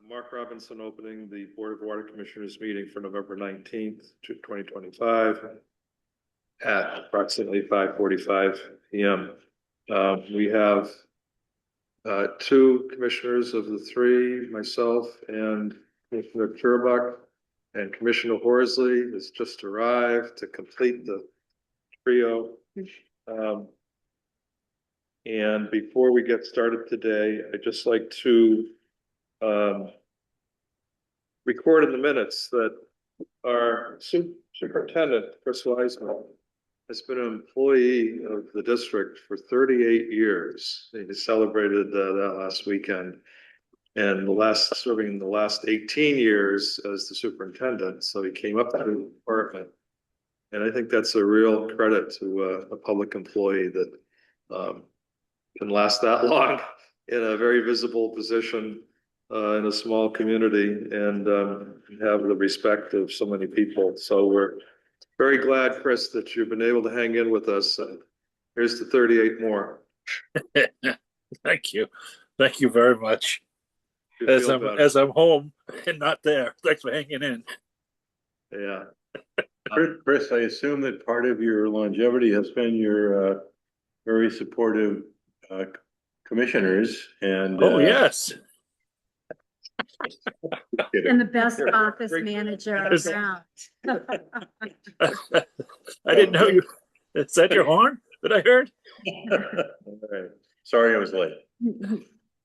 Mark Robinson opening the Board of Water Commissioners meeting for November 19th, 2025 at approximately 5:45 p.m. We have two commissioners of the three, myself and Commissioner Turbuck, and Commissioner Horsley has just arrived to complete the trio. And before we get started today, I'd just like to record in the minutes that our superintendent, Chris Wiseman, has been an employee of the district for 38 years. He celebrated that last weekend, and serving the last 18 years as the superintendent. So he came up through the department, and I think that's a real credit to a public employee that can last that long in a very visible position in a small community and have the respect of so many people. So we're very glad, Chris, that you've been able to hang in with us. Here's to 38 more. Thank you. Thank you very much. As I'm home and not there. Thanks for hanging in. Yeah. Chris, I assume that part of your longevity has been your very supportive commissioners and yes. And the best office manager around. I didn't know you. Is that your horn that I heard? All right. Sorry I was late.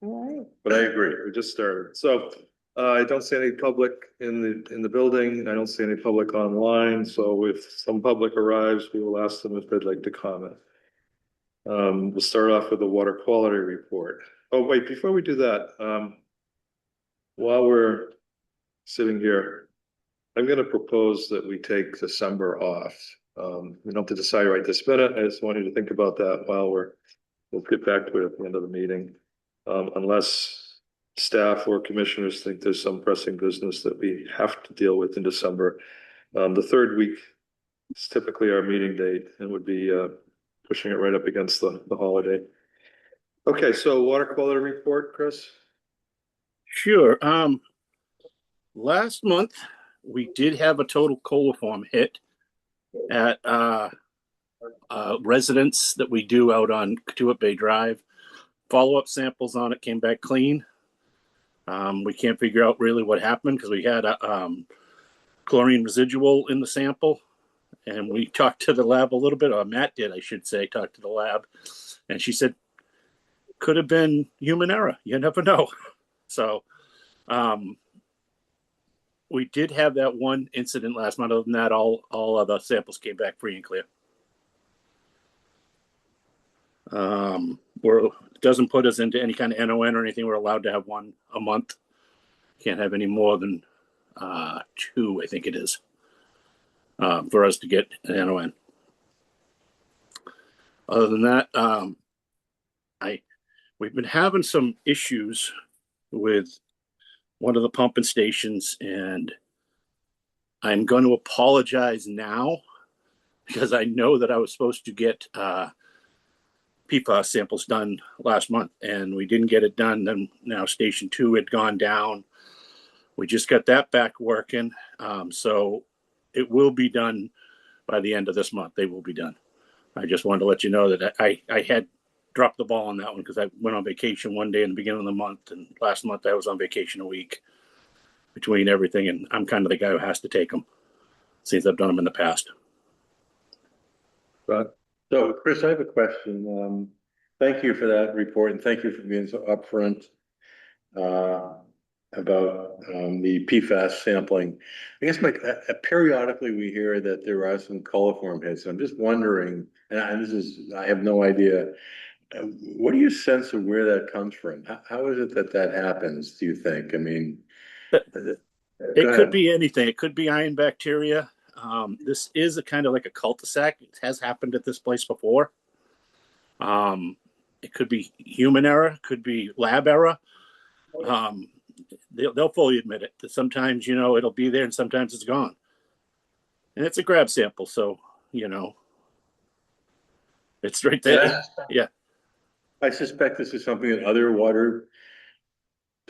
All right. But I agree. We just started. So I don't see any public in the building. I don't see any public online. So if some public arrives, we will ask them if they'd like to comment. We'll start off with the water quality report. Oh, wait, before we do that, while we're sitting here, I'm going to propose that we take December off. We don't have to decide right this minute. I just wanted to think about that while we'll get back to it at the end of the meeting. Unless staff or commissioners think there's some pressing business that we have to deal with in December. The third week is typically our meeting date and would be pushing it right up against the holiday. Okay, so water quality report, Chris. Sure. Last month we did have a total coliform hit at residence that we do out on Cotuit Bay Drive. Follow-up samples on it came back clean. We can't figure out really what happened because we had a chlorine residual in the sample. And we talked to the lab a little bit, or Matt did, I should say, talked to the lab. And she said, could have been human error. You never know. So we did have that one incident last month. Other than that, all other samples came back free and clear. It doesn't put us into any kind of NON or anything. We're allowed to have one a month. Can't have any more than two, I think it is. For us to get an NON. Other than that, we've been having some issues with one of the pumping stations, and I'm going to apologize now because I know that I was supposed to get PFAS samples done last month, and we didn't get it done. Then now Station 2 had gone down. We just got that back working, so it will be done by the end of this month. They will be done. I just wanted to let you know that I had dropped the ball on that one because I went on vacation one day in the beginning of the month, and last month I was on vacation a week between everything, and I'm kind of the guy who has to take them since I've done them in the past. So, Chris, I have a question. Thank you for that report, and thank you for being so upfront about the PFAS sampling. I guess periodically we hear that there are some coliform hits. I'm just wondering, and I have no idea. What do you sense of where that comes from? How is it that happens? Do you think? I mean, it could be anything. It could be iron bacteria. This is a kind of like a cul-de-sac. It has happened at this place before. It could be human error. Could be lab error. They'll fully admit it. That sometimes, it'll be there and sometimes it's gone. And it's a grab sample, so, it's right there. Yeah. I suspect this is something that other water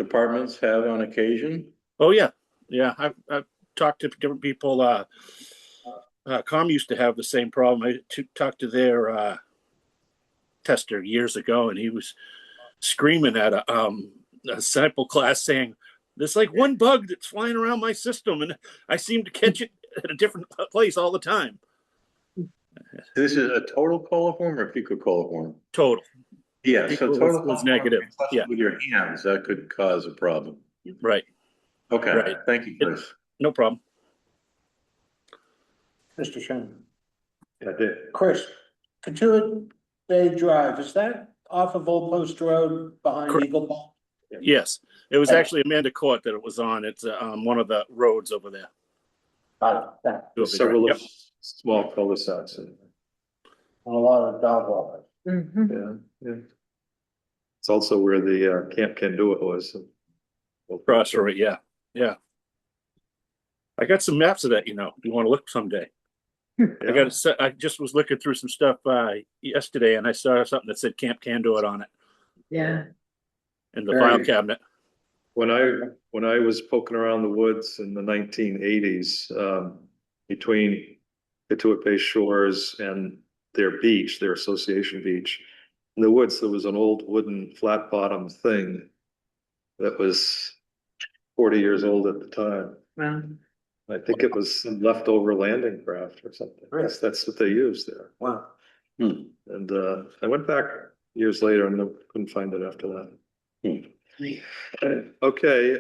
departments have on occasion? Oh, yeah. Yeah. I've talked to different people. Com used to have the same problem. I talked to their tester years ago, and he was screaming at a sample class saying, "There's like one bug that's flying around my system, and I seem to catch it at a different place all the time." This is a total coliform or fecal coliform? Total. Yeah, so Fecal total was coliform, negative. if you touch it Yeah. with your hands, that could cause a problem. Right. Okay, Right. thank you, Chris. No problem. Mr. Sherman. I did. Chris, Cotuit Bay Drive, is that off of Old Post Road behind Correct. Eagle Ball? Yes. It was actually Amanda Court that it was on. It's one of the roads over there. That, There's several Yep. small cul-de-sacs. in a lot of dog walkers. Mhm. there. Yeah. It's also where the Camp Canduit was. Cross Road. Yeah. Yeah. I got some maps of that, you know. You want to look someday. I got I just was looking through some stuff yesterday, and I saw something that said Camp Canduit on it Yeah. in the file cabinet. When I was poking around the woods in the 1980s, between Cotuit Bay Shores and their beach, their association beach, in the woods, there was an old wooden flat bottom thing that was 40 years old at the time. Well, I think it was some leftover landing craft or something. Really? That's what they used there. Wow. And I went back years later and couldn't find it after that. Okay,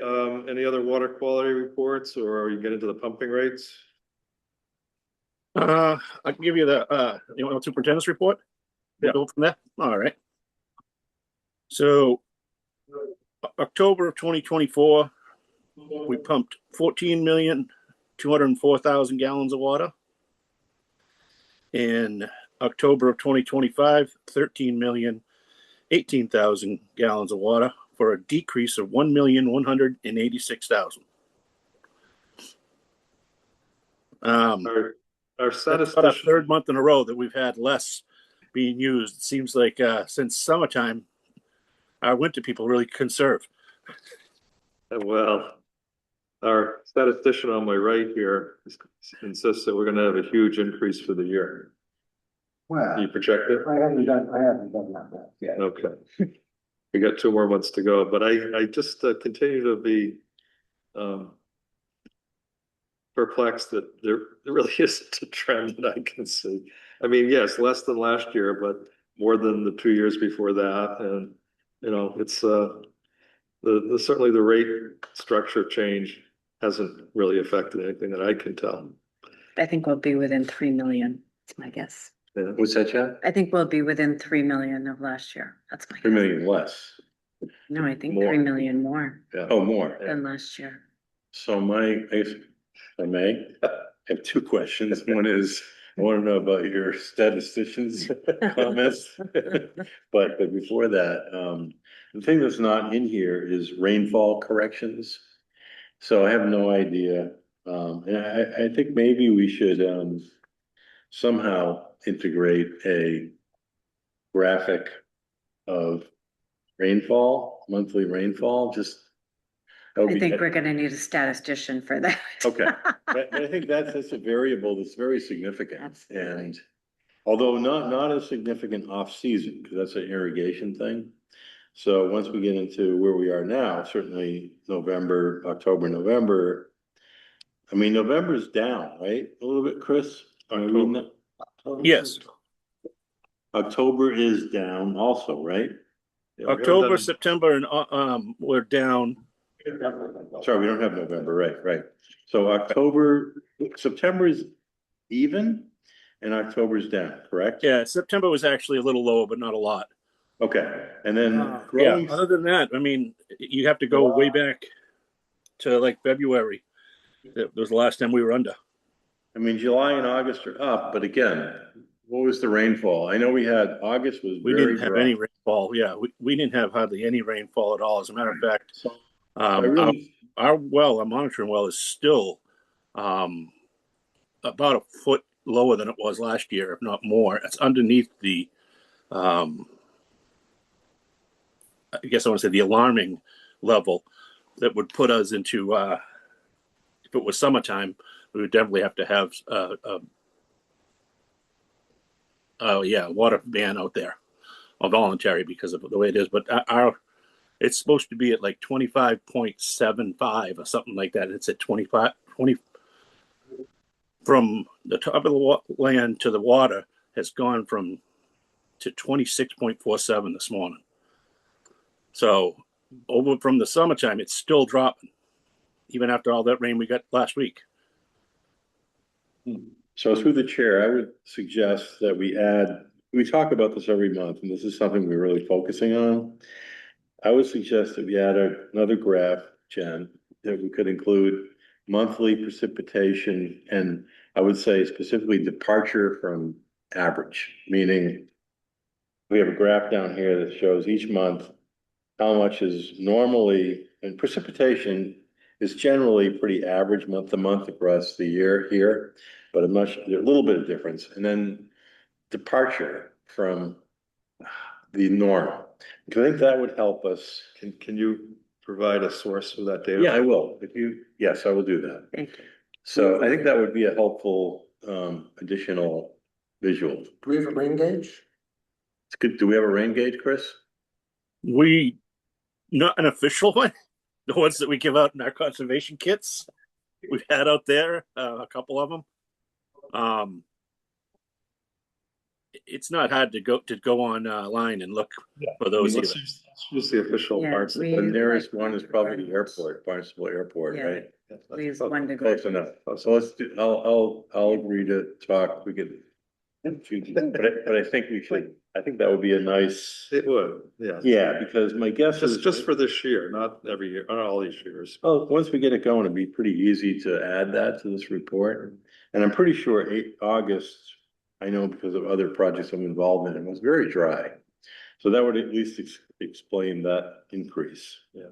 any other water quality reports, or are you getting to the pumping rates? I can give you the you want the superintendent's report? Yeah. Go from there. All right. So October of 2024, we pumped 14,204,000 gallons of water. In October of 2025, 13,018,000 gallons of water, for a decrease of 1,186,000. Our That's about our statistician, third month in a row that we've had less being used. It seems like since summertime, our winter people really conserve. well, our statistician on my right here insists that we're gonna have a huge increase for the year. Can Well, you project it? I haven't done that yet. Okay. We got 2 more months to go, but I just continue to be perplexed that there really isn't a trend that I can see. I mean, yes, less than last year, but more than the 2 years before that. And, you know, it's certainly the rate structure change hasn't really affected anything that I can tell. I think we'll be within 3 million. That's my guess. Yeah. What's that, Chad? I think we'll be within 3 million of last year. That's my 3 guess. million less. No, I think More. 3 million more Oh, more. than last year. So if I may, I have 2 questions. One is, I want to know about your statistician's comments. But before that, the thing that's not in here is rainfall corrections. So I have no idea. And I think maybe we should somehow integrate a graphic of rainfall, monthly rainfall, just. I think we're gonna need a statistician for that. Okay, but I think that's a variable that's very significant. Absolutely. And although not as significant off-season, because that's an irrigation thing. So once we get into where we are now, certainly November, October, November. I mean, November's down, right? A little bit, Chris? Am I reading that? Yes. October is down also, right? Yeah, we haven't October, done- September, and we're down. Sorry, we don't have November, right. So September is even and October's down, correct? Yeah, September was actually a little lower, but not a lot. Okay, and then Yeah. growing, Other than that, I mean, you have to go way back to like February. That was the last time we were under. I mean, July and August are up, but again, what was the rainfall? I know we had, August was We very didn't have dry. any rainfall. Yeah, we didn't have hardly any rainfall at all. As a matter of fact, So I really, our monitoring well is still about a foot lower than it was last year, if not more. It's underneath the I guess I want to say the alarming level that would put us into, if it was summertime, we would definitely have to have water ban out there, or voluntary because of the way it is. But it's supposed to be at like 25.75 or something like that. It's at 20 from the top of the land to the water has gone to 26.47 this morning. So over from the summertime, it's still dropping, even after all that rain we got last week. So through the chair, I would suggest that we talk about this every month, and this is something we're really focusing on. I would suggest that we add another graph, Jen, that we could include monthly precipitation, and I would say specifically departure from average, meaning we have a graph down here that shows each month how much is normally, and precipitation is generally pretty average month to month across the year here, but a little bit of difference. And then departure from the norm, because I think that would help us. Can you provide a source of that data? Yeah, I will. Yes, I will do that. Thank you. So I think that would be a helpful additional visual. Do we have a rain gauge? It's good. Do we have a rain gauge, Chris? Not an official one, the ones that we give out in our conservation kits. We've had out there a couple of them. It's not hard to go online and look for those. Let's use the official parts. we- The nearest one is probably the airport, Barnstable Airport, Yeah. right? We use one to go. Close enough. So let's do, I'll agree to talk. We could. But I think we should, I think that would be a nice, It would, yeah. yeah, because my guess is. Just for this year, not every year, not all these years. Oh, once we get it going, it'd be pretty easy to add that to this report. And I'm pretty sure August, I know because of other projects I'm involved in, it was very dry. So that would at least explain that increase. Yeah.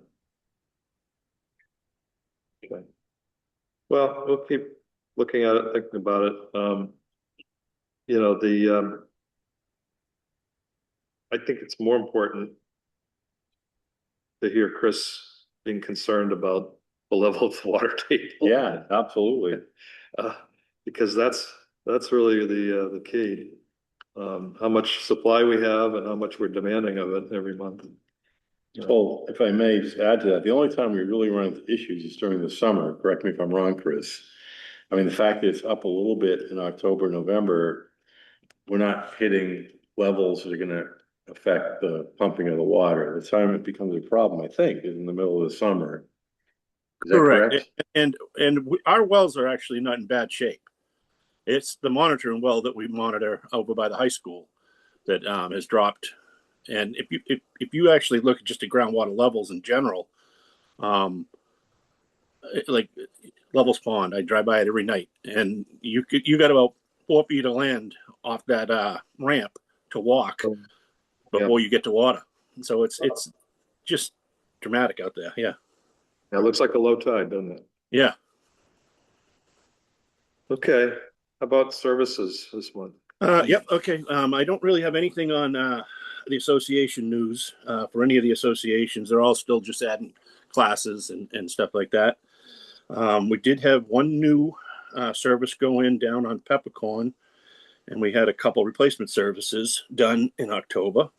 Okay. Well, we'll keep looking at it, thinking about it. You know, I think it's more important to hear Chris being concerned about the level of the water table. Yeah, absolutely. Because that's really the key. How much supply we have and how much we're demanding of it every month. Well, if I may just add to that, the only time we really run into issues is during the summer. Correct me if I'm wrong, Chris. I mean, the fact that it's up a little bit in October, November, we're not hitting levels that are going to affect the pumping of the water. The time it becomes a problem, I think, is in the middle of the summer. Is that correct? And our wells are actually not in bad shape. It's the monitoring well that we monitor over by the high school that has dropped. And if you actually look at just the groundwater levels in general, like Levels Pond, I drive by it every night, and you got about 4 feet of land off that ramp to walk before you get to water. And so it's just dramatic out there. Yeah. Yeah, it looks like a low tide, doesn't it? Yeah. Okay. How about services this month? Yep. Okay. I don't really have anything on the association news for any of the associations. They're all still just adding classes and stuff like that. We did have one new service go in down on Peppercorn, and we had a couple replacement services done in October.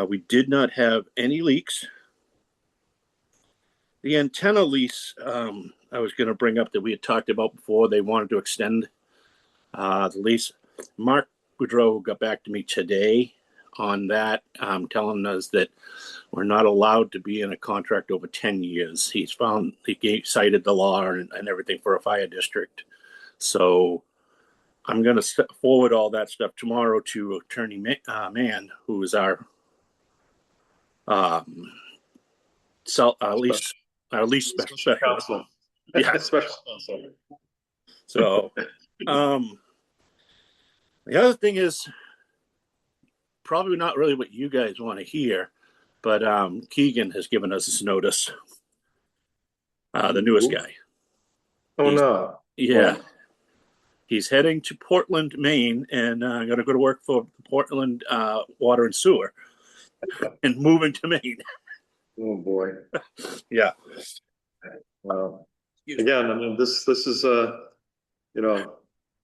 We did not have any leaks. The antenna lease, I was going to bring up that we had talked about before. They wanted to extend the lease. Mark Boudreau got back to me today on that, telling us that we're not allowed to be in a contract over 10 years. He cited the law and everything for a fire district. So I'm going to forward all that stuff tomorrow to Attorney Mann, who is our lease special counsel. Yeah, Special counsel. So the other thing is probably not really what you guys want to hear, but Keegan has given us this notice. The newest guy. Oh, no. Yeah. He's heading to Portland, Maine, and going to go to work for Portland Water and Sewer and moving to Maine. Oh, boy. Yeah. Wow. Again, I mean, this is you know,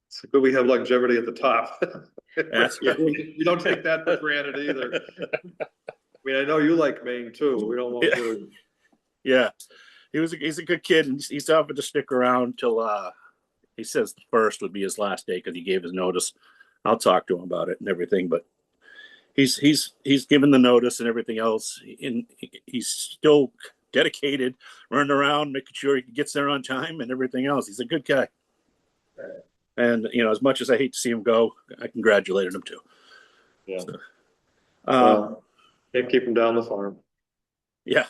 it's good we have longevity at the top. Yeah. We don't take that for granted either. I mean, I know you like Maine too. We don't want you to. Yeah. He's a good kid, and he's offered to stick around till he says the first would be his last day because he gave his notice. I'll talk to him about it and everything, but he's given the notice and everything else, and he's still dedicated, running around, making sure he gets there on time and everything else. He's a good guy. And as much as I hate to see him go, I congratulated him too. Yeah. So, Well, can't keep him down the farm. yeah,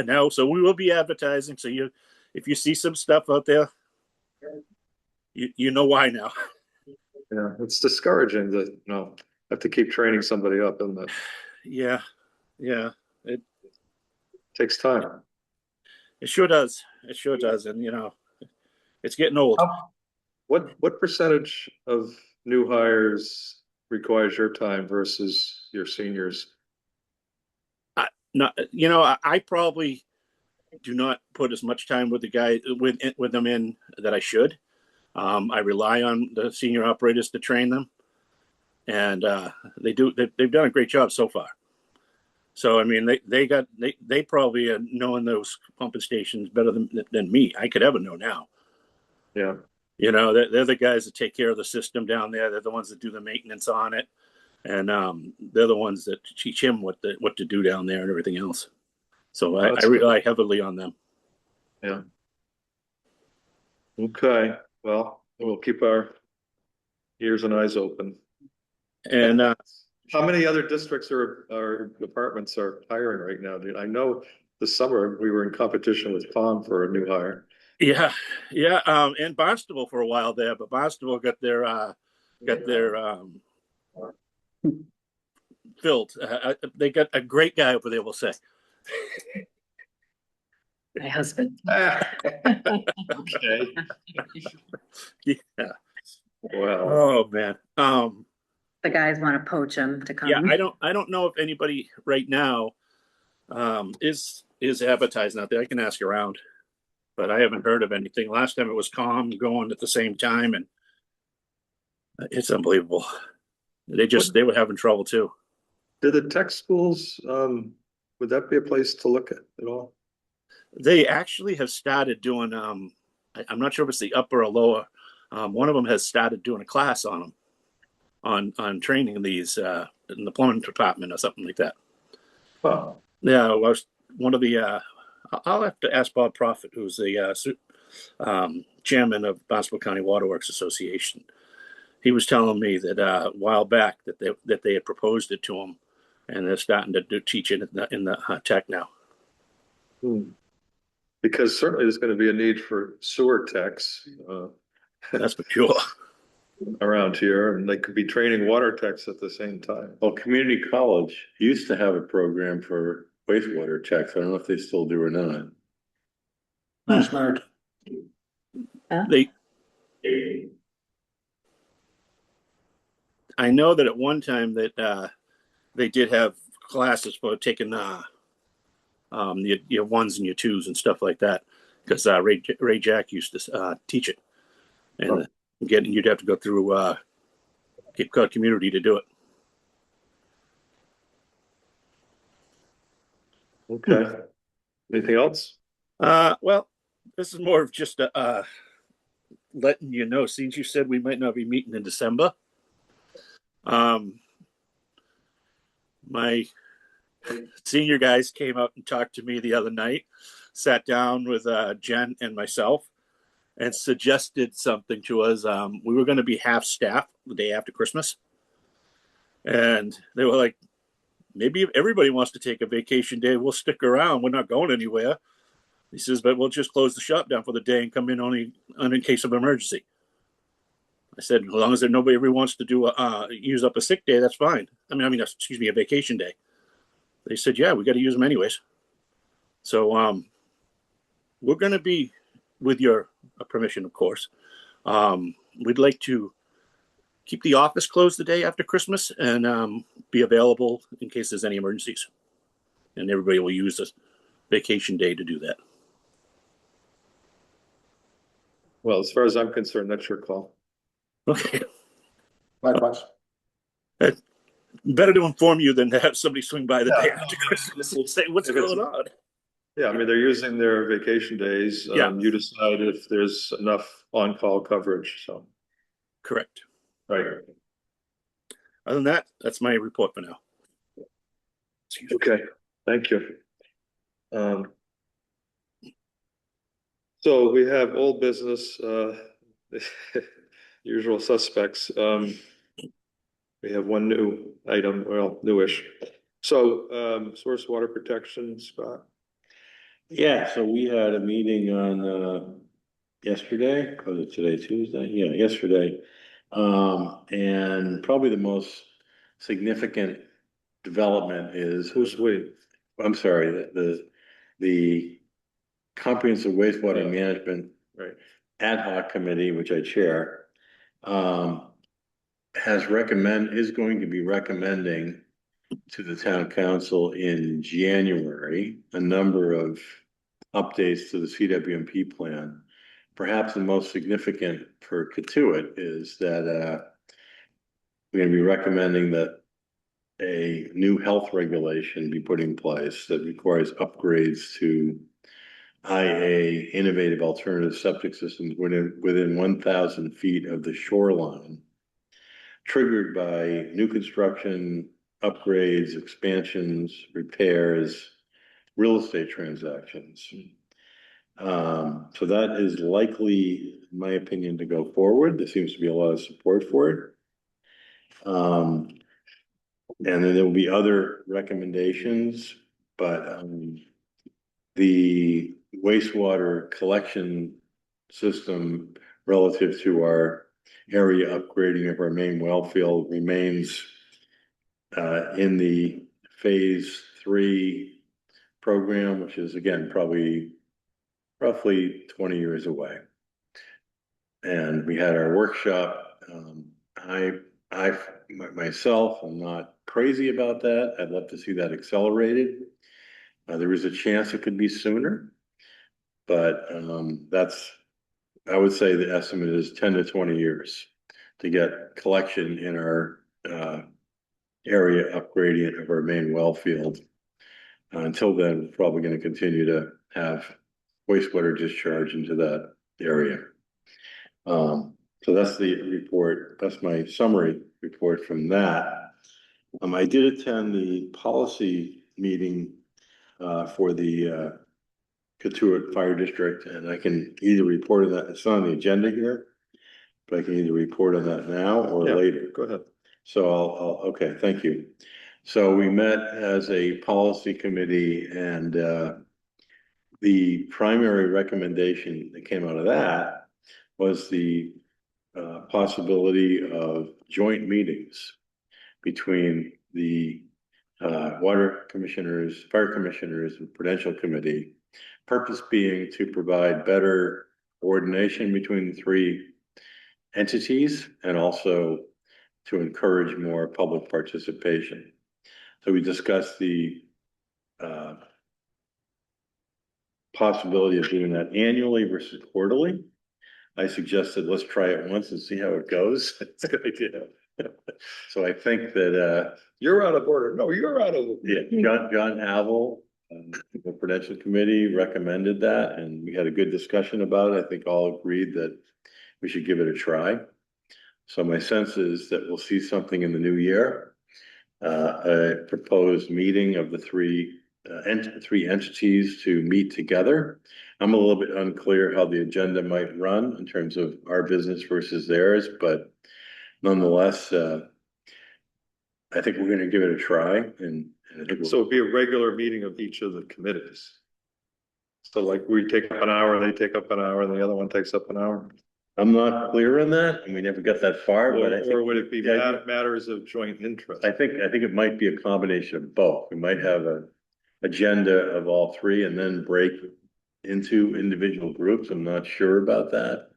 no. So we will be advertising. So if you see some stuff out there, you know why now. Yeah, it's discouraging that, have to keep training somebody up, isn't it? Yeah, it Takes time. sure does. It sure does, and it's getting old. What percentage of new hires requires your time versus your seniors? I probably do not put as much time with the guy with them in that I should. I rely on the senior operators to train them, and they've done a great job so far. So I mean, they probably are knowing those pumping stations better than me. I could ever know now. Yeah. They're the guys that take care of the system down there. They're the ones that do the maintenance on it, and they're the ones that teach him what to do down there and everything else. So I rely heavily on them. Yeah. Okay. Well, we'll keep our ears and eyes open. And how many other districts or departments are hiring right now, dude? I know this summer we were in competition with Palm for a new hire. Yeah. And Barnstable for a while there, but Barnstable got their filled. They got a great guy over there, we'll say. My husband. Okay. Yeah. Well. Oh man. The guys want to poach him to come. Yeah, I don't know if anybody right now is advertising out there. I can ask around, but I haven't heard of anything. Last time it was Calm going at the same time, and it's unbelievable. They were having trouble too. Did the tech schools, would that be a place to look at all? They actually have started doing. I'm not sure if it's the upper or lower. One of them has started doing a class on them. On training these in the plumbing department or something like that. Wow. Yeah, well, one of the I'll have to ask Bob Prophet, who's the chairman of Barnstable County Waterworks Association. He was telling me that a while back that they had proposed it to him, and they're starting to teach it in the tech now. Because certainly there's going to be a need for sewer techs. That's for sure. Around here, and they could be training water techs at the same time. Well, community college used to have a program for wastewater techs. I don't know if they still do or not. Not smart. I know that at one time that they did have classes for taking your ones and your twos and stuff like that, because Ray Jack used to teach it, and you'd have to go through Cape Cod Community to do it. Okay. Anything else? Well, this is more of just letting you know, since you said we might not be meeting in December. My senior guys came out and talked to me the other night, sat down with Jen and myself, and suggested something to us. We were going to be half staff the day after Christmas. And they were like, maybe if everybody wants to take a vacation day, we'll stick around. We're not going anywhere. He says, but we'll just close the shop down for the day and come in only in case of emergency. I said, as long as nobody ever wants to do use up a sick day, that's fine. Excuse me, a vacation day. They said, yeah, we got to use them anyways. So we're going to be, with your permission, of course, we'd like to keep the office closed the day after Christmas and be available in case there's any emergencies. And everybody will use vacation day to do that. Well, as far as I'm concerned, that's your call. Okay. Likewise. Better to inform you than to have somebody swing by the day Yeah. after Christmas and say, what's If it's- going on? Yeah, I mean, they're using their vacation days. Yeah. You decide if there's enough on-call coverage, so. Correct. Right. Other than that, that's my report for now. Excuse me. Okay, thank you. So we have old business, usual suspects. We have one new item, well, newish. So, source water protection, Scott. Yeah, so we had a meeting on, yesterday, was it today, Tuesday? Yeah, yesterday. And probably the most significant development is, Who's we? I'm sorry, the Comprehensive Wastewater Yeah. Management Right. Ad Hoc Committee, which I chair, is going to be recommending to the town council in January, a number of updates to the CWMP plan. Perhaps the most significant for Cotuit is that, we're gonna be recommending that a new health regulation be put in place that requires upgrades to IA, innovative alternative septic systems within 1,000 feet of the shoreline, triggered by new construction, upgrades, expansions, repairs, real estate transactions. So that is likely, in my opinion, to go forward. There seems to be a lot of support for it. And then there will be other recommendations, but the wastewater collection system relative to our area upgrading of our main well field remains in the phase 3 program, which is again, probably roughly 20 years away. And we had our workshop. Myself, I'm not crazy about that. I'd love to see that accelerated. There is a chance it could be sooner, but I would say the estimate is 10 to 20 years to get collection in our area upgrading of our main well field. Until then, we're probably going to continue to have wastewater discharge into that area. So that's the report. That's my summary report from that. I did attend the policy meeting for the Cotuit Fire District, and I can either report on that. It's not on the agenda here, but I can either report on that now or Yeah, later. go ahead. So okay, thank you. So we met as a policy committee, and the primary recommendation that came out of that was the possibility of joint meetings between the water commissioners, fire commissioners, and prudential committee. Purpose being to provide better coordination between the three entities and also to encourage more public participation. So we discussed the possibility of doing that annually versus quarterly. I suggested let's try it once and see how it goes. It's a good idea. So I think that You're out of order. No, you're out of. yeah, John Havel, the Prudential Committee recommended that, and we had a good discussion about it. I think all agreed that we should give it a try. So my sense is that we'll see something in the new year. A proposed meeting of the three entities to meet together. I'm a little bit unclear how the agenda might run in terms of our business versus theirs, but nonetheless, I think we're going to give it a try, and I think So it'd be a regular meeting of each of the committees. So like we take up an hour, they take up an hour, and the other one takes up an hour. I'm not clear on that, and we never got that far, but I Or think, would it be yeah, matters of joint interest? I think it might be a combination of both. We might have a agenda of all three and then break into individual groups. I'm not sure about that.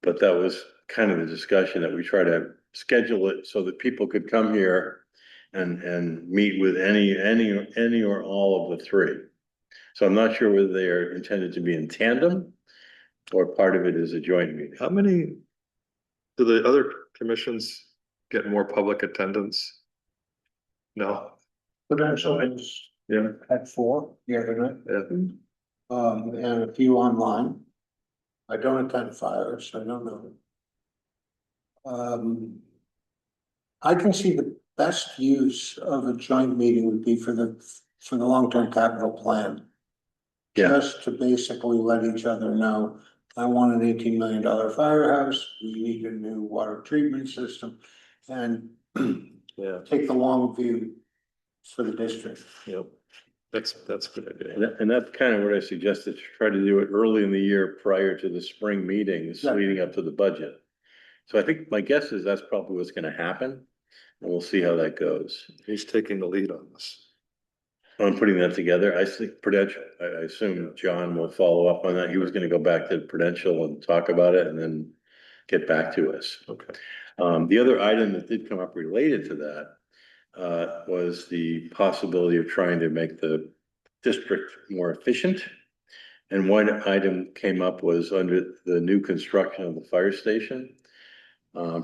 But that was kind of the discussion, that we try to schedule it so that people could come here and meet with any or all of the three. So I'm not sure whether they are intended to be in tandem or part of it is a joint meeting. How many, do the other commissions get more public attendance? No, Prudential has yeah, had 4 the other night, yeah, and a few online. I don't attend fire, so I don't know. I can see the best use of a joint meeting would be for the long-term capital plan. Yeah. Just to basically let each other know, I want an $18 million firehouse, we need a new water treatment system. And yeah, take the long view for the district. yep. That's a good idea. And that's kind of what I suggested, to try to do it early in the year prior to the spring meetings Yeah. leading up to the budget. So I think my guess is that's probably what's gonna happen, and we'll see how that goes. He's taking the lead on this. On putting that together, I think Prudential, I assume John will follow up on that. He was gonna go back to Prudential and talk about it and then get back to us. Okay. The other item that did come up related to that was the possibility of trying to make the district more efficient. And one item came up was under the new construction of the fire station.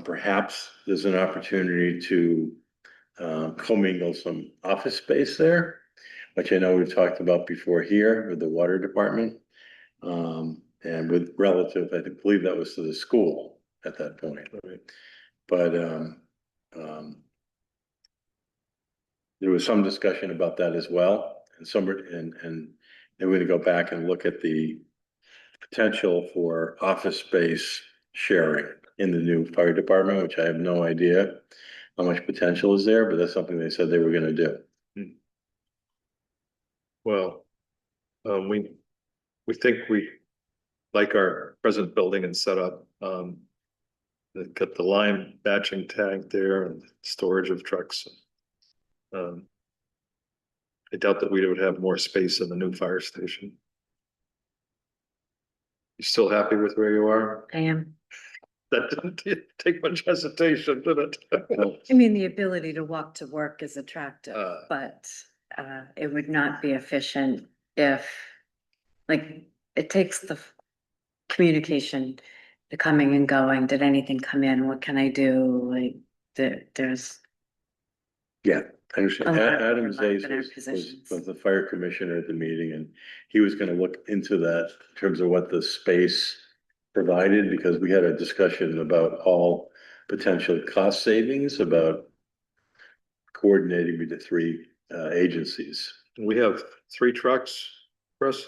Perhaps there's an opportunity to commingle some office space there, which I know we've talked about before here with the water department. And with relative, I believe that was to the school at that point. Right. But there was some discussion about that as well, and they're going to go back and look at the potential for office space sharing in the new fire department, which I have no idea how much potential is there, but that's something they said they were going to do. Well, we think we like our present building and setup. They've got the line batching tank there and storage of trucks. I doubt that we would have more space in the new fire station. You still happy with where you are? I am. That didn't take much hesitation, did it? I mean, the ability to walk to work is attractive, Uh. but it would not be efficient if, like, it takes the communication, the coming and going. Did anything come in? What can I do? Like, there's Yeah, I understand. A lot of Adam overlap in our Zazas positions. was the fire commissioner at the meeting, and he was gonna look into that in terms of what the space provided, because we had a discussion about all potential cost savings about coordinating with the 3 agencies. We have 3 trucks, Chris?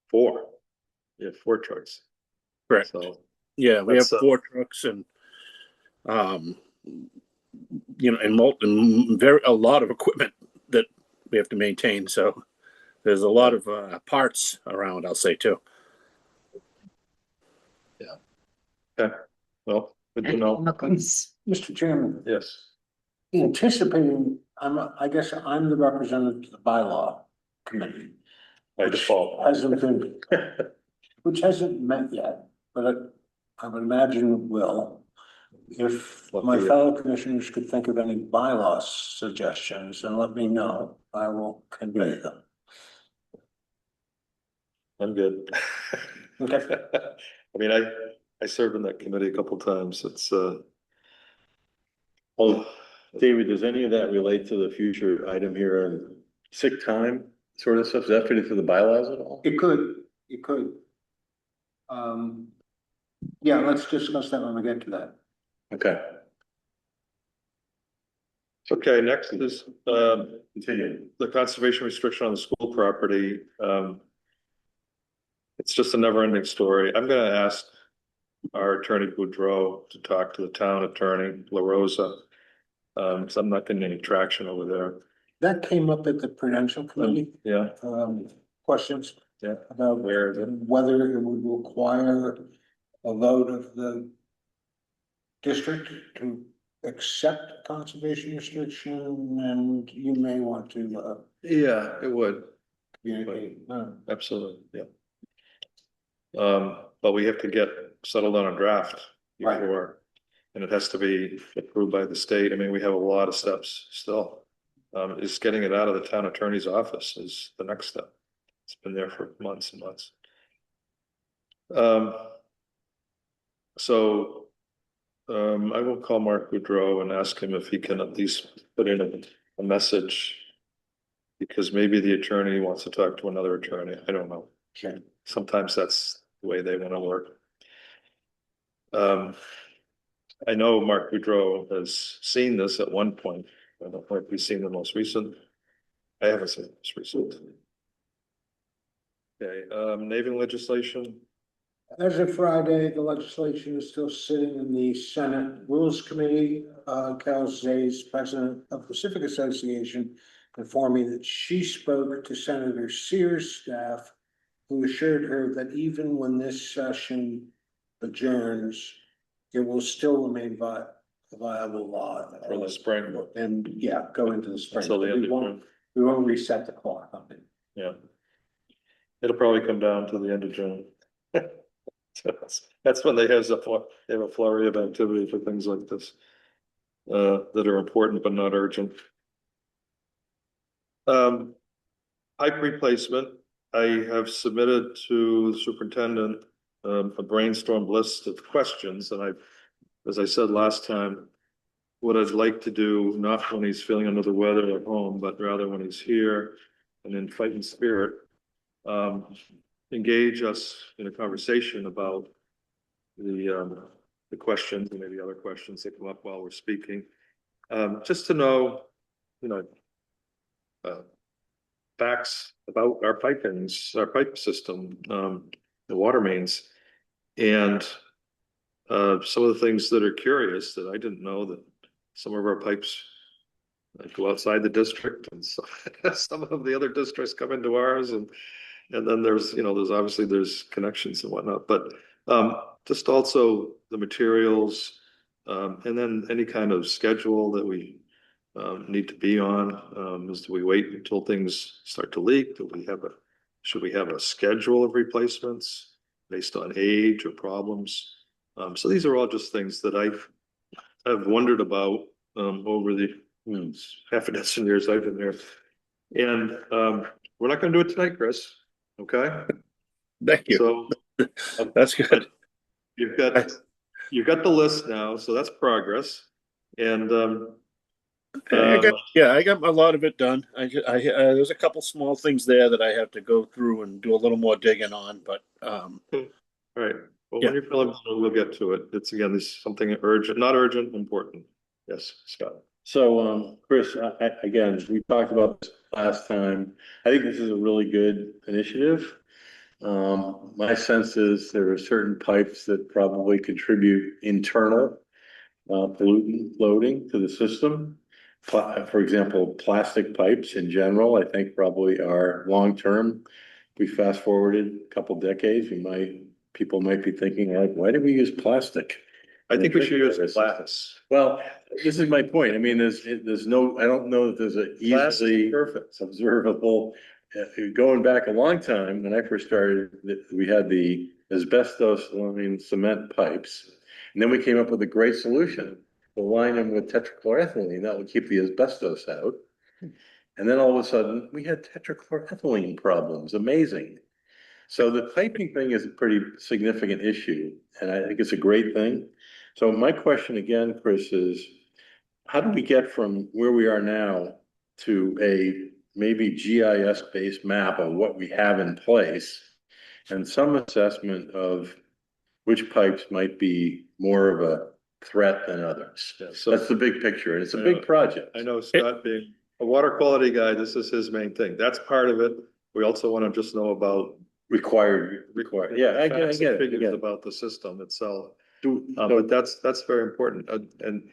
4. We have 4 trucks. Correct. So, Yeah, we have That's, 4 trucks and, you know, and a lot of equipment that we have to maintain. So there's a lot of parts around, I'll say too. okay, well, good to and know. chemicals. Mr. Chairman, Yes. anticipating, I guess I'm the representative to the bylaw committee. By which default. Hasn't been, which hasn't met yet, but I would imagine it will. If my fellow commissioners could think of any bylaw suggestions, then let me know. I will convey them. I'm good. Okay. I mean, I served in that committee a couple times. It's, Oh, David, does any of that relate to the future item here on sick time sort of stuff? Does that fit into the bylaws at all? It could. Yeah, let's discuss that when we get to that. Okay, okay, next is, continue. the conservation restriction on the school property. It's just a never ending story. I'm gonna ask our attorney Boudreau to talk to the town attorney, La Rosa. Cause I'm not getting any traction over there. That came up at the Prudential Committee, Yeah, questions. Yeah. About Where is it? whether it would require a vote of the district to accept conservation restriction, and you may want to, yeah, it would, communicate. absolutely, yeah. But we have to get settled on a draft Right. before, and it has to be approved by the state. I mean, we have a lot of steps still. Just getting it out of the town attorney's office is the next step. It's been there for months and months. I will call Mark Boudreau and ask him if he can at least put in a message. Because maybe the attorney wants to talk to another attorney. I don't know. Okay. Sometimes that's the way they want to work. I know Mark Boudreau has seen this at one point. I don't know if he's seen the most recent. I haven't seen the most recent. Okay, Navy legislation. As of Friday, the legislation is still sitting in the Senate Rules Committee. Cal Zay's president of the Pacific Association informed me that she spoke to Senator Sears' staff, who assured her that even when this session adjourns, it will still remain a viable law. For the spring. And yeah, go into the spring. Until the end of June. We won't reset the clock on it. Yeah. It'll probably come down to the end of June. So that's when they have a flurry of activity for things like this. That are important but not urgent. Pipe replacement. I have submitted to the superintendent a brainstorm list of questions, and as I said last time, what I'd like to do, not when he's feeling under the weather at home, but rather when he's here and in fighting spirit, engage us in a conversation about the questions and maybe other questions that come up while we're speaking. Just to know, facts about our pipings, our pipe system, the water mains, and some of the things that are curious that I didn't know, that some of our pipes go outside the district, and so, some of the other districts come into ours, and then there's obviously there's connections and whatnot, but just also the materials, and then any kind of schedule that we need to be on. Do we wait until things start to leak? Should we have a schedule of replacements based on age or problems? So these are all just things that I've wondered about over the half a dozen years I've been there. And we're not going to do it tonight, Chris. Okay. Thank you. So That's good. You've got the list now, so that's progress. And I got a lot of it done. There's a couple small things there that I have to go through and do a little more digging on, but all right. Well, when you're feeling better, we'll get to it. It's again, this is something urgent, not urgent, important. Yes, Scott. So, Chris, again, we talked about this last time. I think this is a really good initiative. My sense is there are certain pipes that probably contribute internal pollutant loading to the system. For example, plastic pipes in general, I think probably are long-term. We fast forwarded a couple decades, people might be thinking, like, why did we use plastic? I think we should use glass. Well, this is my point. I mean, there's no, I don't know that there's a easily Perfect. observable. Going back a long time, when I first started, we had the asbestos lined cement pipes. And then we came up with a great solution. We'll line them with tetrachloroethylene. That would keep the asbestos out. And then all of a sudden, we had tetrachloroethylene problems. Amazing. So the piping thing is a pretty significant issue, and I think it's a great thing. So my question again, Chris, is how do we get from where we are now to a maybe GIS-based map of what we have in place and some assessment of which pipes might be more of a threat than others? Yeah, so that's the big picture, and it's a big project. I know Scott being a water quality guy, this is his main thing. That's part of it. We also want to just know about required. Yeah, I get it. Figures about the system itself. But that's very important. And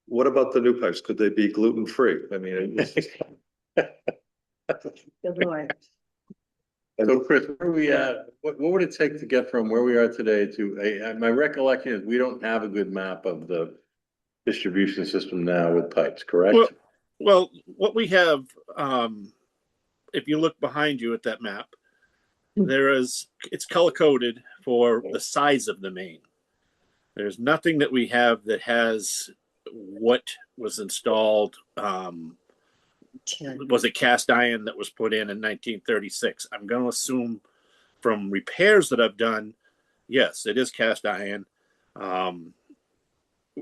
what about the new pipes? Could they be gluten-free? I mean, So Chris, where are we at? What would it take to get from where we are today to my recollection is we don't have a good map of the distribution system now with pipes, correct? Well, what we have, if you look behind you at that map, it's color coded for the size of the main. There's nothing that we have that has what was installed was it cast iron that was put in 1936? I'm going to assume from repairs that I've done, yes, it is cast iron.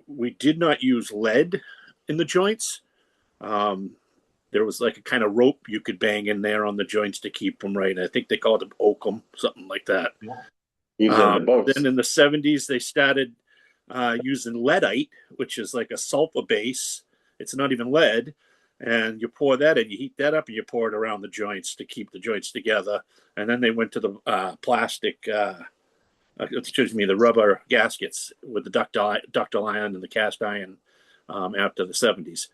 We did not use lead in the joints. There was like a kind of rope you could bang in there on the joints to keep them right. I think they called them oakum, something like that. Then in the 70s, they started using leadite, which is like a sulfur base. It's not even lead. And you pour that in, you heat that up, and you pour it around the joints to keep the joints together. And then they went to the plastic, excuse me, the rubber gaskets with the ductile iron and the cast iron after the 70s,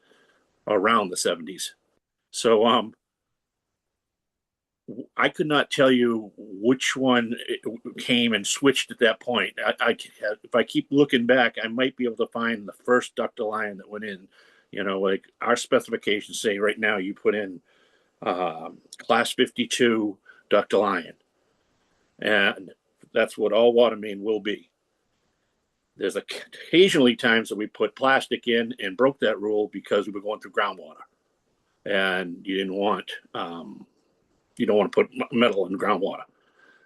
around the 70s. So I could not tell you which one came and switched at that point. If I keep looking back, I might be able to find the first ductile iron that went in. You know, like our specifications say right now, you put in class 52 ductile iron, and that's what all water main will be. There's occasionally times that we put plastic in and broke that rule because we were going through groundwater, and you didn't want you don't want to put metal in groundwater.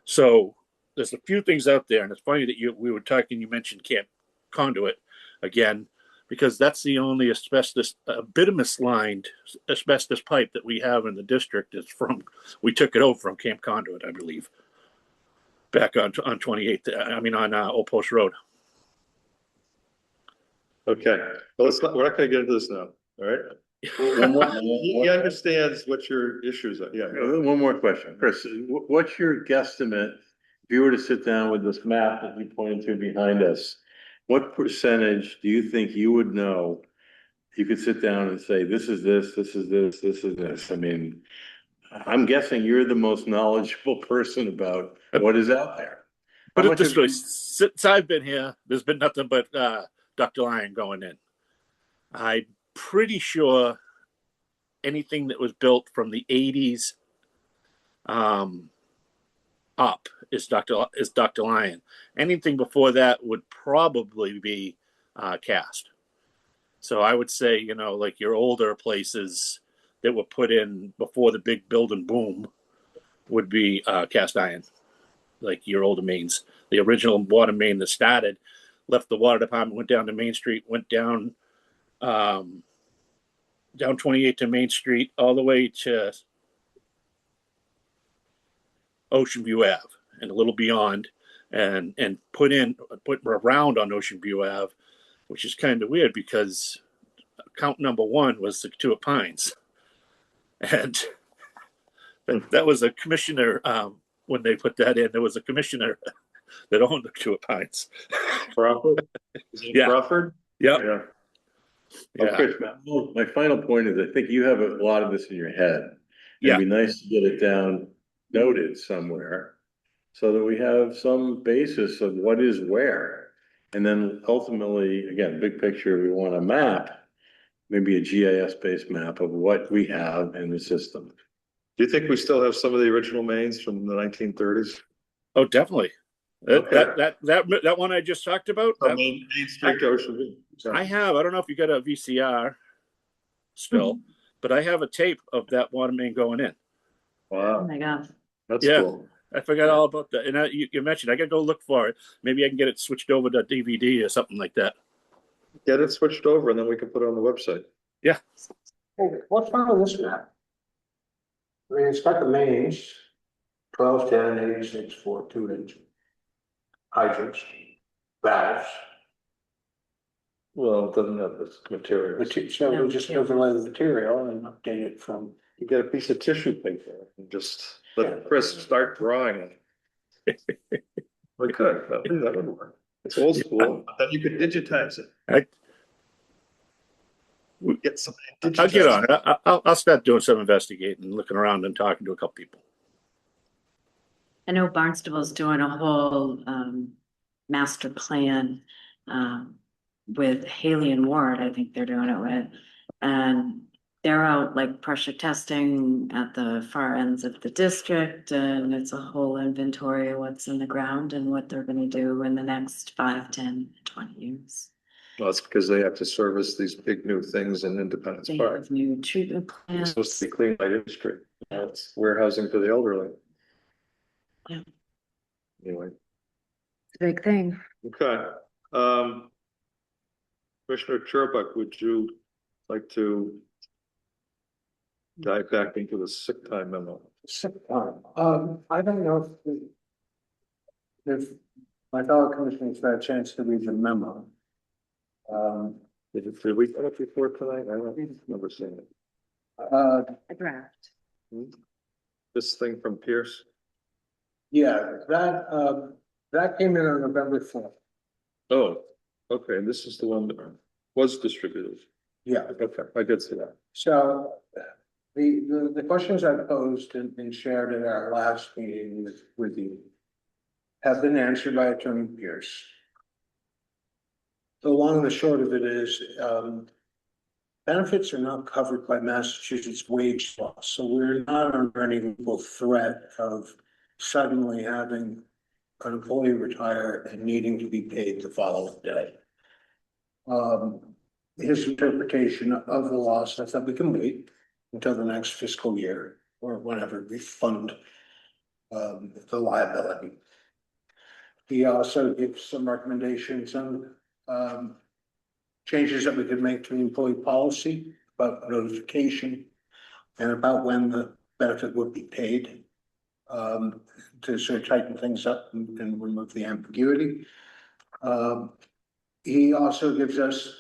So there's a few things out there, and it's funny that we were talking. You mentioned Camp Conduit again, because that's the only asbestos, bituminous lined asbestos pipe that we have in the district. Is from, we took it over from Camp Conduit, I believe, back on 28th. I mean on Old Post Road. Okay, well, we're not going to get into this now. All right. He understands what your issues are. Yeah. One more question, Chris. What's your guesstimate if you were to sit down with this map that you pointed to behind us? What percentage do you think you would know? You could sit down and say, this is this, this is this, this is this. I mean, I'm guessing you're the most knowledgeable person about what is out there. Put it this way, since I've been here, there's been nothing but ductile iron going in. I'm pretty sure anything that was built from the 80s up is ductile iron. Anything before that would probably be cast. So I would say, you know, like your older places that were put in before the big building boom would be cast iron, like your older mains. The original water main that started, left the water department, went down to Main Street, went down 28 to Main Street, all the way to Ocean View Ave and a little beyond, and put around on Ocean View Ave, which is kind of weird because count number one was the Cotuit Pines, and that was a commissioner when they put that in. There was a commissioner that owned the Cotuit Pines. Crawford? Yeah. Crawford? Yep. Yeah. Oh, Chris, my final point is I think you have a lot of this in your head. Yeah. It'd be nice to get it down, noted somewhere, so that we have some basis of what is where. And then ultimately, again, big picture, we want a map, maybe a GIS-based map of what we have in the system. Do you think we still have some of the original mains from the 1930s? Oh, definitely. Okay. That one I just talked about. Main Street to Ocean View. I don't know if you got a VCR still, but I have a tape of that water main going in. Oh Wow, my God. that's Yeah. cool. I forgot all about that. And you mentioned I got to go look for it. Maybe I can get it switched over to DVD or something like that. Get it switched over and then we can put it on the website. Yeah. Hey, what's wrong with this map? I mean, it's got the mains, 12, 10, 86, 4, 2 inch. Hydrants, valves. Well, it doesn't have this material. So we just overlay the material and update it from. You get a piece of tissue paper and just let Chris start drawing it. We could, that would work. It's old school, but then you could digitize it. We get something. I'll get on it. I'll start doing some investigating, looking around and talking to a couple people. I know Barnstable's doing a whole master plan with Haley and Ward, I think they're doing it with. And they're out like pressure testing at the far ends of the district, and it's a whole inventory of what's in the ground and what they're gonna do in the next 5, 10, 20 years. Well, it's because they have to service these big new things in Independence They Park. have new treatment It's plants. supposed to be clean by industry. It's warehousing for the elderly. Yeah. Anyway, It's a big thing. okay. Um, Commissioner Churbuck, would you like to dive back into the sick time memo? Sick time. I don't know if my fellow commissioners had a chance to read the memo. Did we get it before tonight? I don't remember seeing it. A draft. This thing from Pierce? Yeah, that came in on November 4th. Oh, okay, this is the one that was distributed. Yeah, Okay, I did see that. so the questions I posed and shared at our last meeting with you have been answered by Attorney Pierce. The long and the short of it is, benefits are not covered by Massachusetts wage law, so we're not under any legal threat of suddenly having an employee retire and needing to be paid the following day. His interpretation of the law says that we can wait until the next fiscal year or whenever we fund the liability. He also gives some recommendations on changes that we could make to the employee policy about notification and about when the benefit would be paid, to sort of tighten things up and remove the ambiguity. He also gives us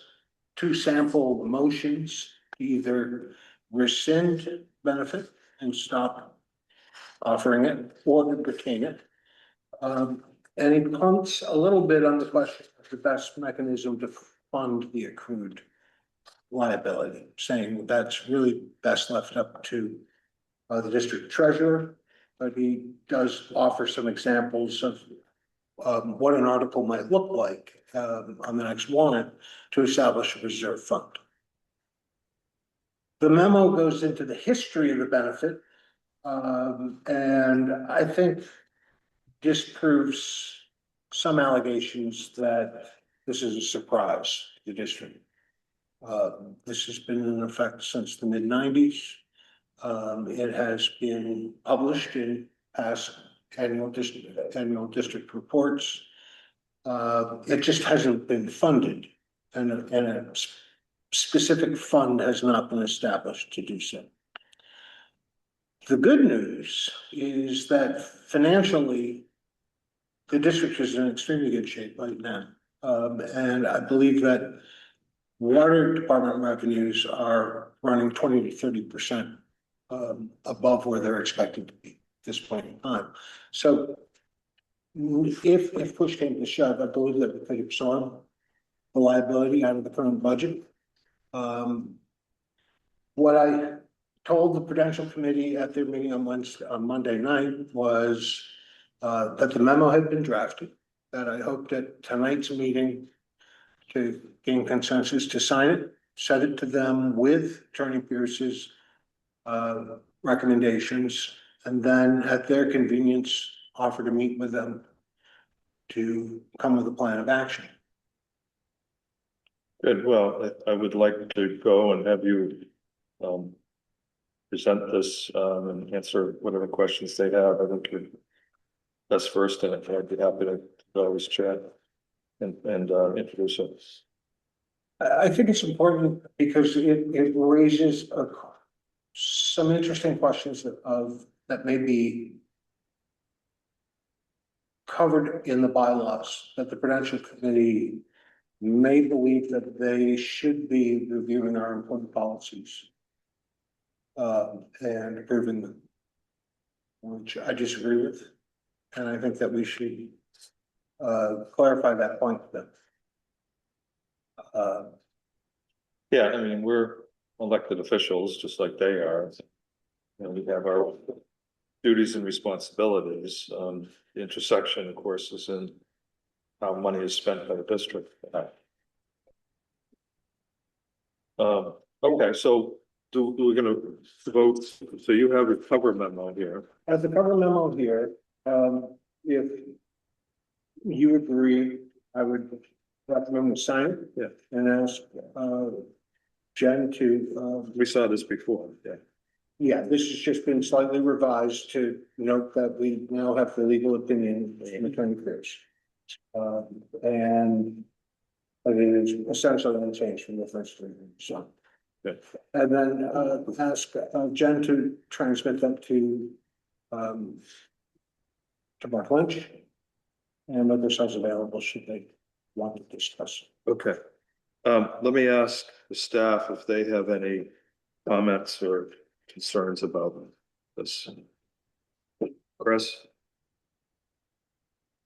2 sample motions, either rescind benefit and stop offering it or to retain it. And he punts a little bit on the question of the best mechanism to fund the accrued liability, saying that's really best left up to the district treasurer. But he does offer some examples of what an article might look like on the next warrant to establish a reserve fund. The memo goes into the history of the benefit, and I think disproves some allegations that this is a surprise to the district. This has been in effect since the mid-90s. It has been published in past annual district reports. It just hasn't been funded, and a specific fund has not been established to do so. The good news is that financially, the district is in extremely good shape right now. And I believe that water department revenues are running 20 to 30% above where they're expected to be at this point in time. So if push came to shove, I believe that we could absorb the liability out of the current budget. What I told the Prudential Committee at their meeting on Monday night was that the memo had been drafted, that I hoped at tonight's meeting to gain consensus to sign it, send it to them with Attorney Pierce's recommendations, and then at their convenience, offer to meet with them to come with a plan of action. Good, well, I would like to go and have you present this and answer whatever questions they have. I think you're best first in it. I'd be happy to always chat and introduce it. I think it's important because it raises some interesting questions that may be covered in the bylaws that the Prudential Committee may believe that they should be reviewing our employment policies and approving them, which I disagree with. And I think that we should clarify that point with them. Yeah, I mean, we're elected officials, just like they are. And we have our duties and responsibilities. The intersection, of course, is in how money is spent by the district. Okay, so we're gonna vote, so you have a cover memo here. As the cover memo here, if you agree, I would recommend we sign it. Yeah. And ask, Jen to, We saw this before, yeah. yeah, this has just been slightly revised to note that we now have the legal opinion from Attorney Pierce. And I mean, it's essentially unchanged from the first reading, so. Good. And then, ask, Jen to transmit that to Mark Lynch. And make themselves available should they want to discuss. Okay. Let me ask the staff if they have any comments or concerns about this. Chris?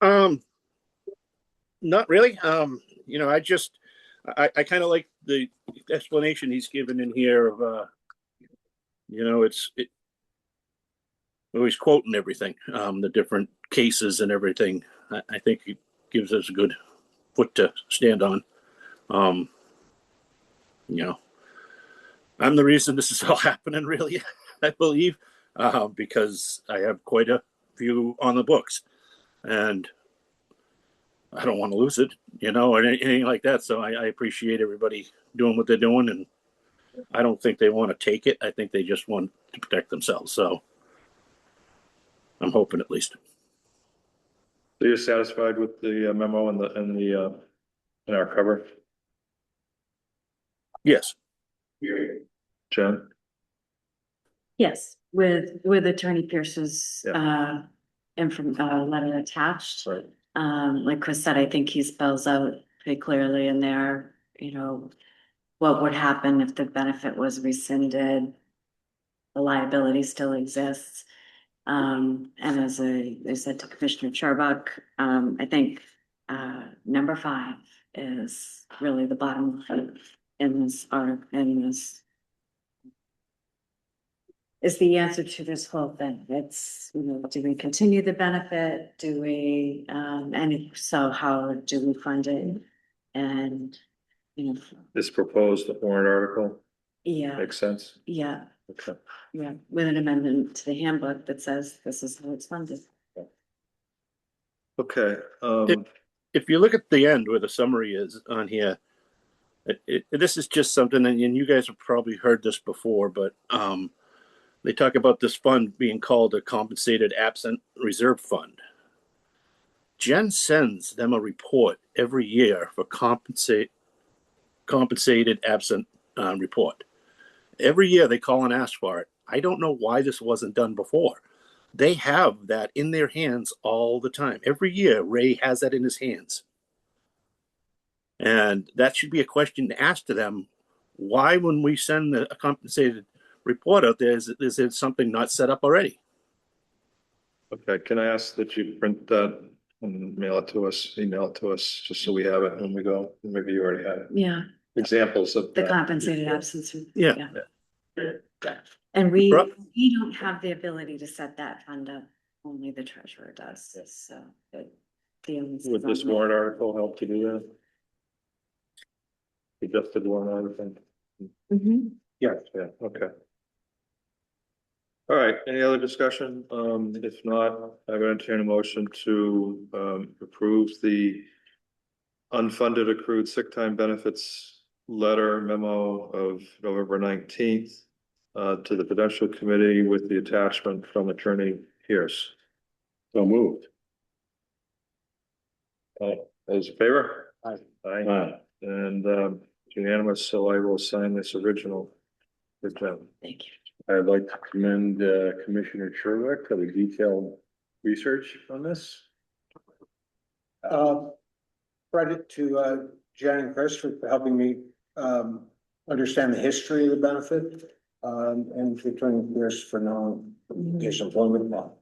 Not really. I kind of like the explanation he's given in here of, he's quoting everything, the different cases and everything. I think it gives us a good foot to stand on. I'm the reason this is all happening, really, I believe, because I have quite a few on the books, and I don't want to lose it, or anything like that. So I appreciate everybody doing what they're doing, and I don't think they want to take it. I think they just want to protect themselves. So I'm hoping, at least. So you're satisfied with the memo and in our cover? Yes. Jen? Yes, with Attorney Pierce's letter attached. Right. Like Chris said, I think he spells out pretty clearly in there, what would happen if the benefit was rescinded. The liability still exists. And as I said to Commissioner Charbuk, I think number 5 is really the bottom line in this is the answer to this whole thing. It's, do we continue the benefit? Do we, and if so, how do we fund it? And, This proposed warrant article yeah, makes sense? yeah, Okay. yeah, with an amendment to the handbook that says this is how it's funded. Okay. If you look at the end where the summary is on here, this is just something, and you guys have probably heard this before, but they talk about this fund being called a compensated absent reserve fund. Jen sends them a report every year for compensated absent report. Every year they call and ask for it. I don't know why this wasn't done before. They have that in their hands all the time. Every year, Ray has that in his hands. And that should be a question to ask to them. Why, when we send a compensated report out there, is there something not set up already? Okay, can I ask that you print that and email it to us, just so we have it when we go? Maybe you already have it. Yeah, Examples of the that. compensated absence. Yeah. And we Rob? don't have the ability to set that fund up. Only the treasurer does. So Would this warrant article help to do that? Adjusted warrant article? Mm-hmm. Yeah, okay. All right, any other discussion? If not, I'm going to entertain a motion to approve the unfunded accrued sick time benefits letter memo of November 19th to the Prudential Committee with the attachment from Attorney Pierce. So moved. Those in favor? Aye. Aye. And it's unanimous, so I will sign this original. Good job. Thank you. I'd like to commend Commissioner Sherwick for the detailed research on this. Credit to Jen and Chris for helping me understand the history of the benefit, and to Attorney Pierce for knowing his employment law.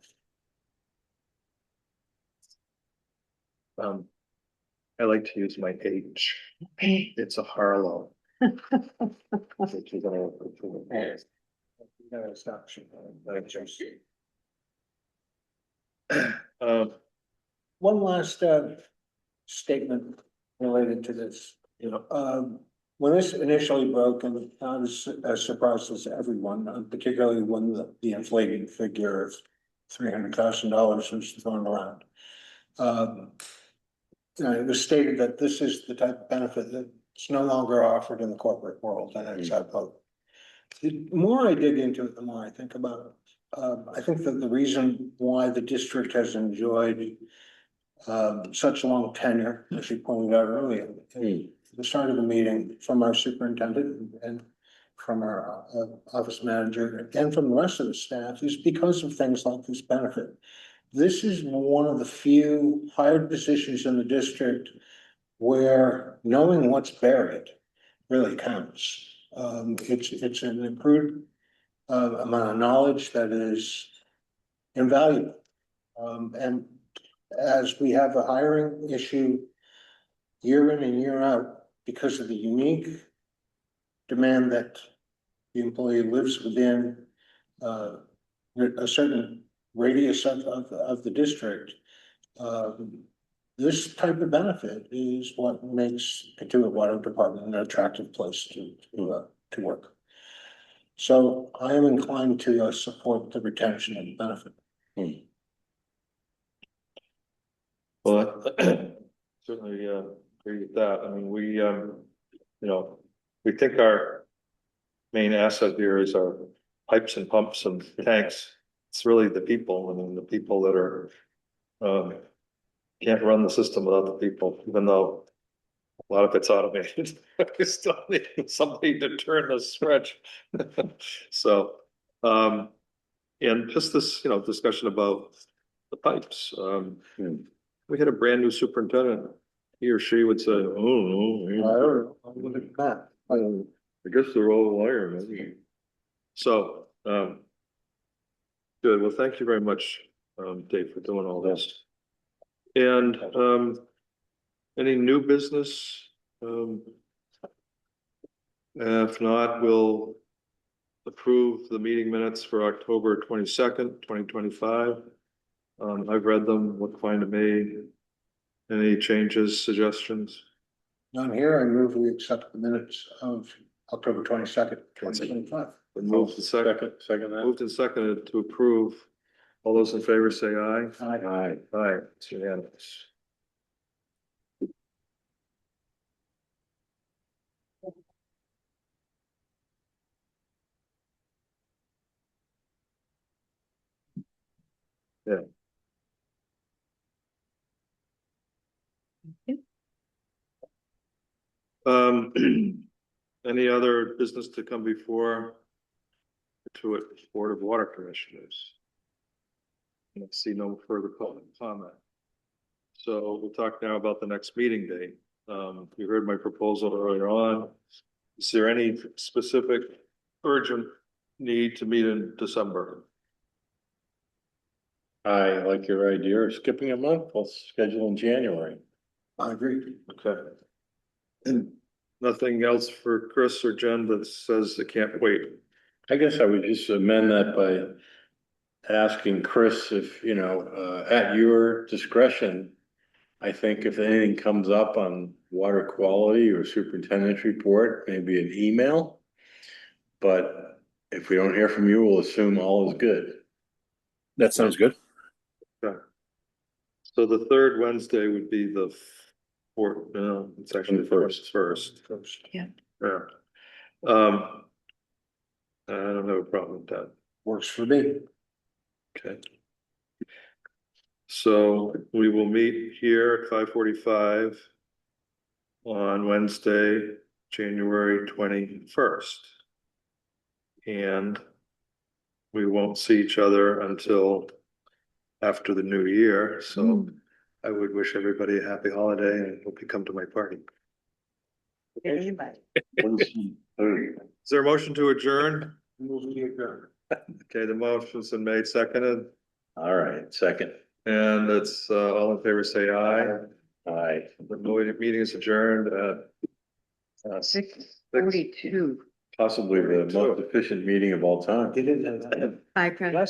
I like to use my H. It's a Harlow. Which is One last statement related to this. When this initially broke, and I was as surprised as everyone, particularly when the inflated figure of $300,000 was thrown around. it was stated that this is the type of benefit that's no longer offered in the corporate world, and it's the more I dig into it, the more I think about it. I think that the reason why the district has enjoyed such long tenure, as you pointed out earlier, at the start of the meeting, from our superintendent and from our office manager and from the rest of the staff, is because of things like this benefit. This is one of the few hired positions in the district where knowing what's buried really counts. It's an improved amount of knowledge that is invaluable. And as we have a hiring issue year in and year out, because of the unique demand that the employee lives within a certain radius of the district, this type of benefit is what makes Cotuit Water Department an attractive place to work. So I am inclined to support the retention of the benefit. Well, certainly agree with that. I mean, we we think our main asset here is our pipes and pumps and tanks. It's really the people, I mean, the people that are can't run the system without the people, even though a lot of it's automated. We still need somebody to turn the switch. So, and just this, discussion about the pipes. We had a brand new superintendent. He or she would say, "Oh, no, Look at that. I guess they're all wiremen." So, good. Well, thank you very much, Dave, for doing all this. And any new business? If not, we'll approve the meeting minutes for October 22nd, 2025. I've read them, look fine to me. Any changes, suggestions? None here. I move we accept the minutes of October 22nd, 2025. Moved and seconded to approve. All those in favor say aye. Aye. Aye, it's unanimous. Yeah. Any other business to come before the Board of Water Commissioners? I see no further comment. So we'll talk now about the next meeting date. You heard my proposal earlier on. Is there any specific urgent need to meet in December? I like your idea of skipping a month. We'll schedule in January. I agree. Okay. And nothing else for Chris or Jen that says it can't wait? I guess I would just amend that by asking Chris if, at your discretion, I think if anything comes up on water quality or superintendent's report, maybe an email. But if we don't hear from you, we'll assume all is good. That sounds good. Okay. So the third Wednesday would be the fourth, no, it's actually the first. Yeah. Yeah. I don't have a problem with that. Works for me. Okay. So we will meet here at 5:45 on Wednesday, January 21st. And we won't see each other until after the new year. So I would wish everybody a happy holiday and hope you come to my party. Anybody. Is there a motion to adjourn? Move to adjourn. Okay, the motion's been made, seconded, All right, second. and it's all in favor, say aye. Aye. The meeting is adjourned at 6:42. Possibly the most efficient meeting of all time. Get it. Bye, Chris.